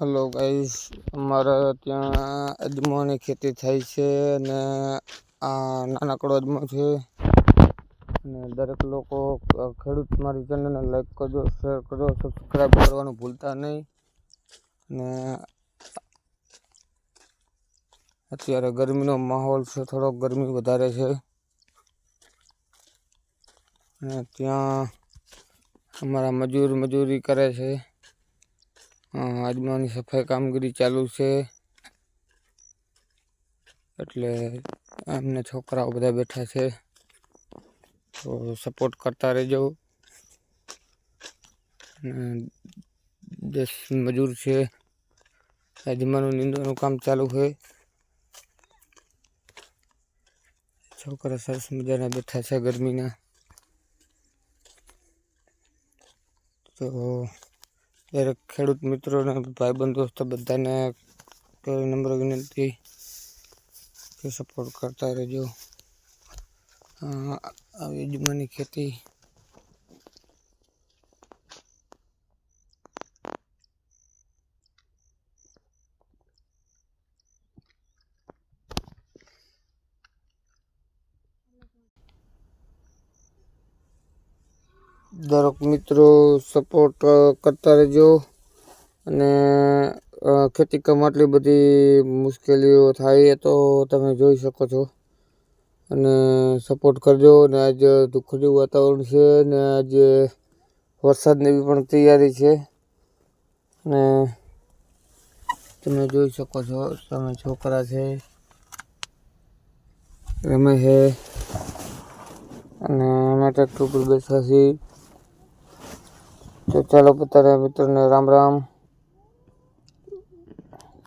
Hello guys, અમારા ત્યાં અજમાની ખેતી થાય છે અને આ નાનકડો અજમો છે. અને દરેક લોકો ખેડૂત મારી ચેનલને લાઈક કરજો, શેર કરજો, સબસ્ક્રાઈબ કરવાનું ભૂલતા નહીં. ને અત્યારે ગરમીનો માહોલ છે, થોડોક ગરમી વધારે છે. અને ત્યાં અમારા મજૂરી કરે છે. અજમાની સફાઈ કામગીરી ચાલુ છે, એટલે એમને છોકરાઓ બધા બેઠા છે, તો સપોર્ટ કરતા રહેજો. 10 મજૂર છે, અજમાનું નીંદવાનું કામ ચાલુ છે. છોકરા સરસ મજાના બેઠા છે ગરમીના. તો દરેક ખેડૂત મિત્રોને, ભાઈબંધ દોસ્તો બધાને નમ્ર વિનંતી કે સપોર્ટ કરતા રહેજો. આવી અજમાની ખેતી દરેક મિત્રો સપોર્ટ કરતા રહેજો. અને ખેતી કામમાં આટલી બધી મુશ્કેલીઓ થાય તો તમે જોઈ શકો છો. અને સપોર્ટ કરજો. ને આજે દુઃખદ વાતાવરણ છે, ને આજે વરસાદની પણ તૈયારી છે. અને તમે જોઈ શકો છો, તમે છોકરા છે રમે છે, અને અમે ટ્રેક્ટર ઉપર બેઠા છીએ. તો ચાલો પોતાના મિત્રોને રામ રામ.